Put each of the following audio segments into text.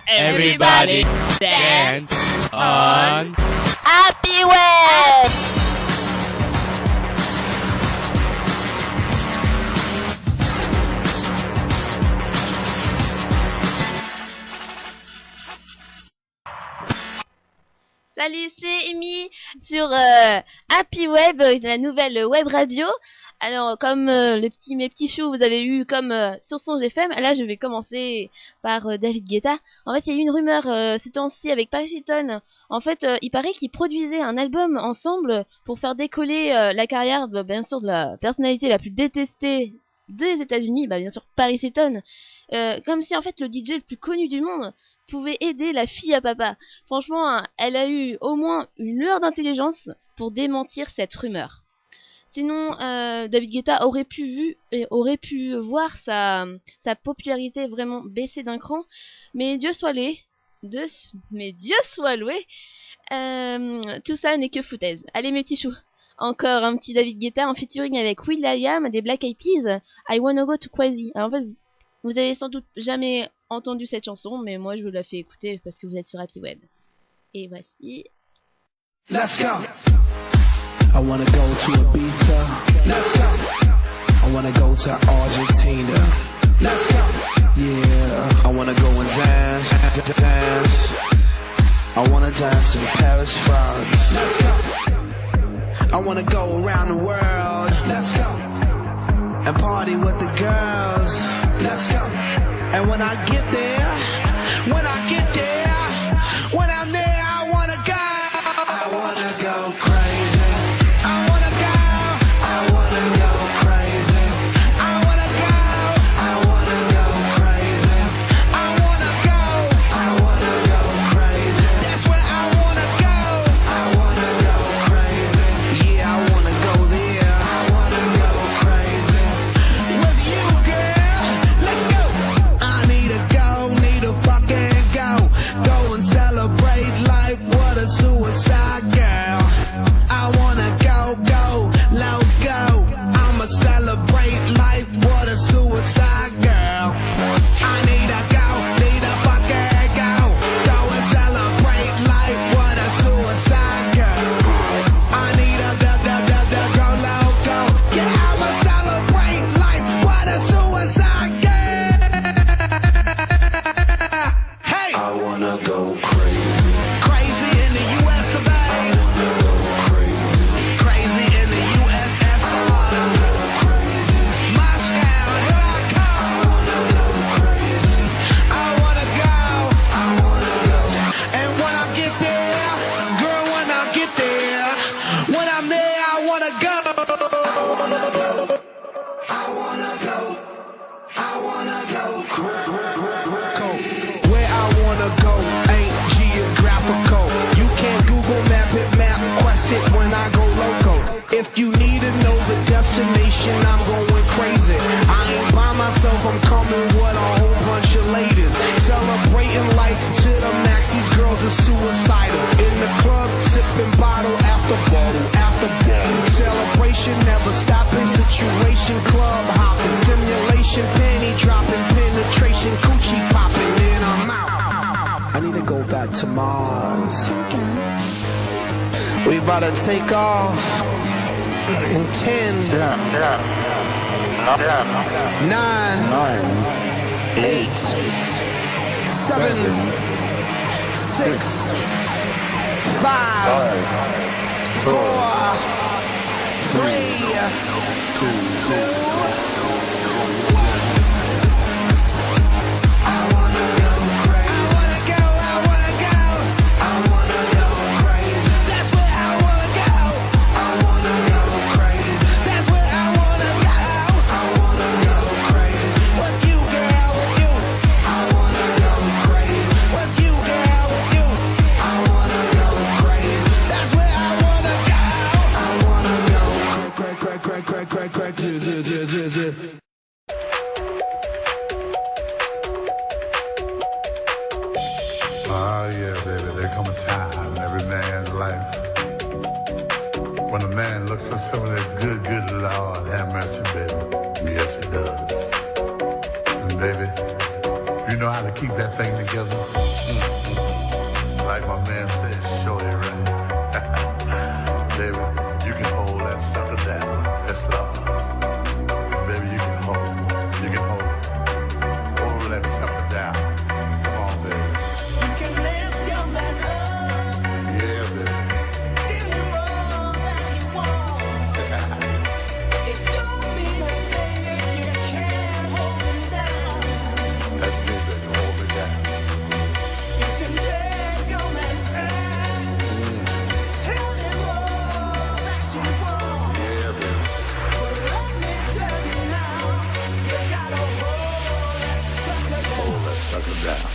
Everybody dance on Happy Web. Salut, c'est Amy sur Happy Web, la nouvelle web radio. Alors, comme mes petits choux, vous avez eu comme sur son GFM, là je vais commencer par David Guetta. En fait, il y a eu une rumeur ces temps-ci avec Paris Hilton. En fait, il paraît qu'ils produisaient un album ensemble pour faire décoller la carrière, bien sûr, de la personnalité la plus détestée des États-Unis, bien sûr Paris Hilton. Comme si en fait le DJ le plus connu du monde pouvait aider la fille à papa. Franchement, elle a eu au moins une heure d'intelligence pour démentir cette rumeur. Sinon, David Guetta aurait pu voir sa popularité vraiment baisser d'un cran, mais Dieu soit loué, tout ça n'est que foutaise. Allez mes petits choux, encore un petit David Guetta en featuring avec will.i.am des Black Eyed Peas, I Wanna Go to Crazy. Alors en fait, vous avez sans doute jamais entendu cette chanson, mais moi je vous la fais écouter parce que vous êtes sur Happy Web. Et voici. Let's go. I wanna go to Ibiza. Let's go. I wanna go to Argentina. Let's go. Yeah. I wanna go and dance. I wanna dance in Paris, France. Let's go. I wanna go around the world. Let's go. And party with the girls. Let's go. And when I'm there, when I'm there, I wanna go. I wanna go crazy. To Mars. We about to take off in 10, 9, 8, 7, 6, 5, 4, 3, 2, 1. Oh yeah, baby, there come a time in every man's life when a man looks for some of that good Lord, have mercy, baby. Yes, he does. And baby, you know how to keep that thing together. Like my man says, show you right. Baby, you can hold that sucker down. That's love. Baby, you can hold that sucker down. Come on, baby. You can lift your man up. Yeah, baby. Give him all that he wants. It don't mean a thing if you can't hold him down. That's me, baby. Hold me down. You can take your man back. Tell him all that you want. Yeah, baby. But let me tell you now, you gotta hold that sucker down. Hold that sucker down.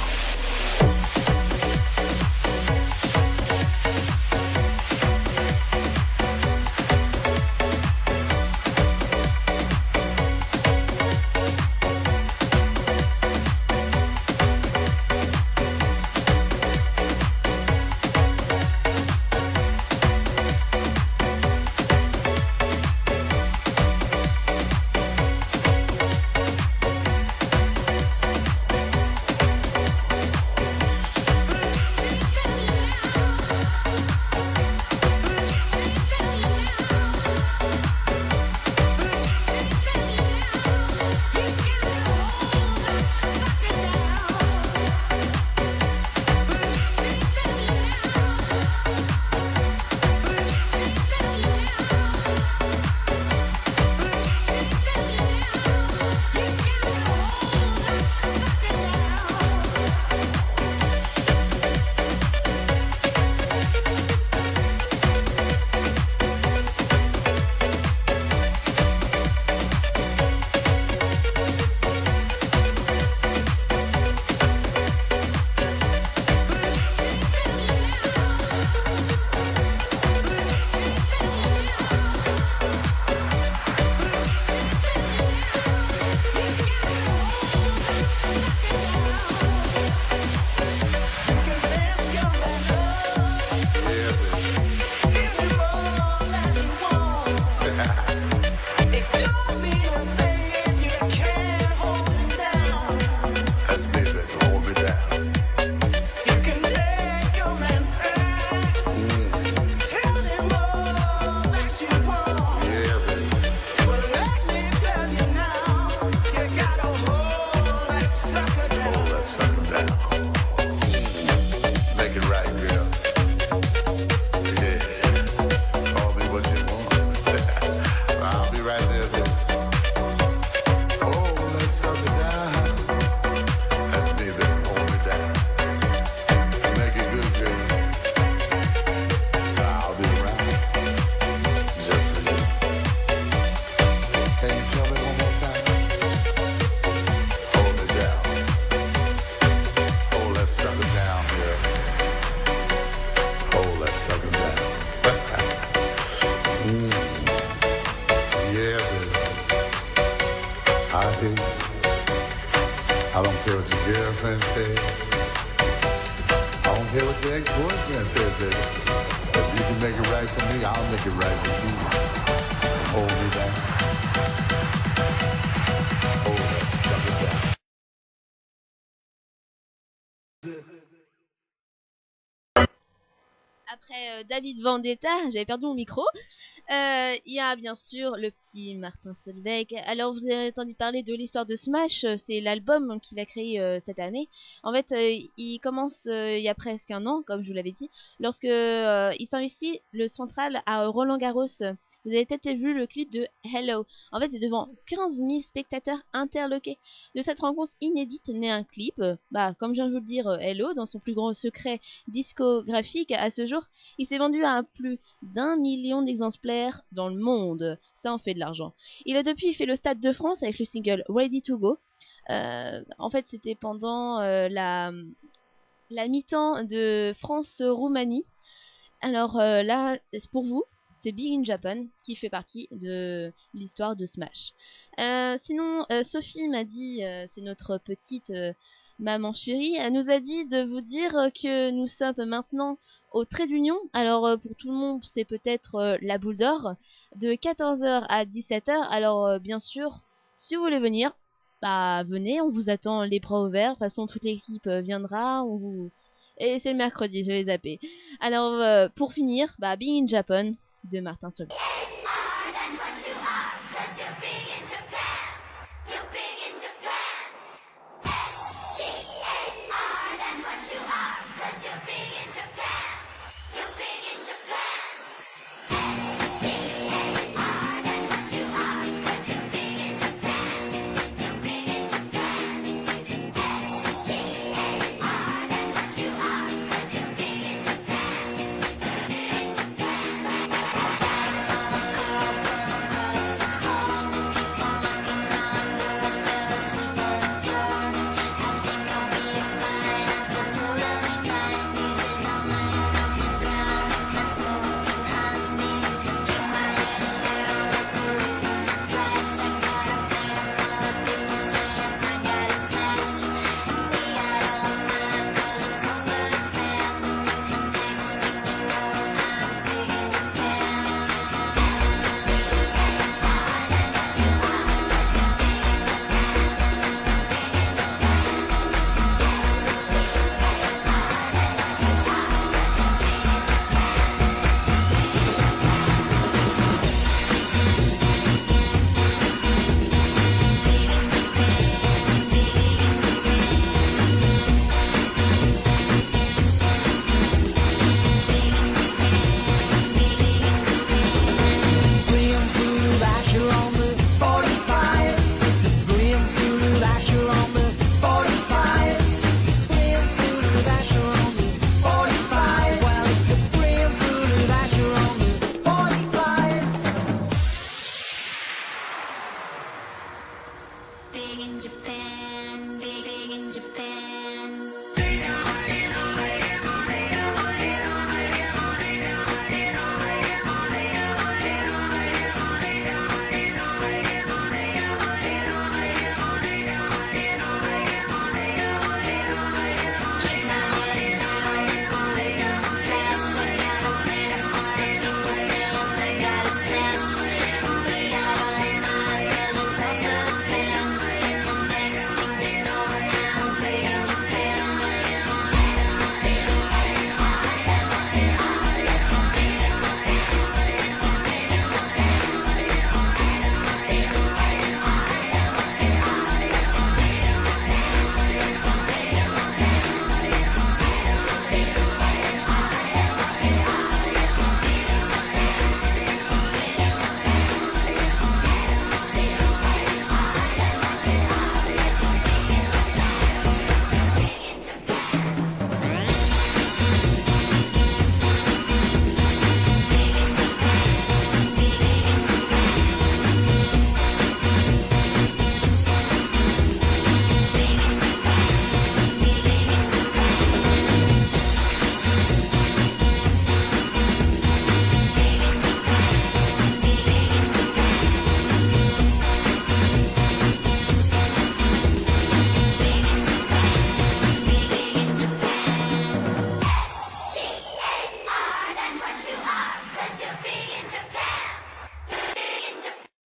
I don't care what your girlfriend says. I don't care what your ex-boyfriend says, baby. If you can make it right for me, I'll make it right for you. Hold me down. Hold that sucker down. Après David Vendetta, j'avais perdu mon micro. Il y a bien sûr le petit Martin Solveig. Alors vous avez entendu parler de l'histoire de Smash, c'est l'album qu'il a créé cette année. En fait, il commence il y a presque un an, comme je vous l'avais dit, lorsque il s'investit le central à Roland Garros. Vous avez peut-être vu le clip de Hello. En fait, c'est devant 15 000 spectateurs interloqués. De cette rencontre inédite naît un clip. Comme je viens de vous le dire, Hello, dans son plus grand secret discographique à ce jour, il s'est vendu à plus d'1 million d'exemplaires dans le monde. Ça en fait de l'argent. Il a depuis fait le Stade de France avec le single Ready to Go. En fait, c'était pendant la mi-temps de France-Roumanie. Alors là, c'est pour vous. C'est Big in Japan qui fait partie de l'histoire de Smash. Sinon, Sophie m'a dit, c'est notre petite maman chérie, elle nous a dit de vous dire que nous sommes maintenant au Trait d'Union. Alors pour tout le monde, c'est peut-être la boule d'or, de 14h à 17h. Alors bien sûr, si vous voulez venir, venez, on vous attend les bras ouverts. De toute façon, toute l'équipe viendra, on Et c'est le mercredi, je vais zapper. Alors, pour finir, Being in Japan de Martin Solveig. You're big in Japan. You're big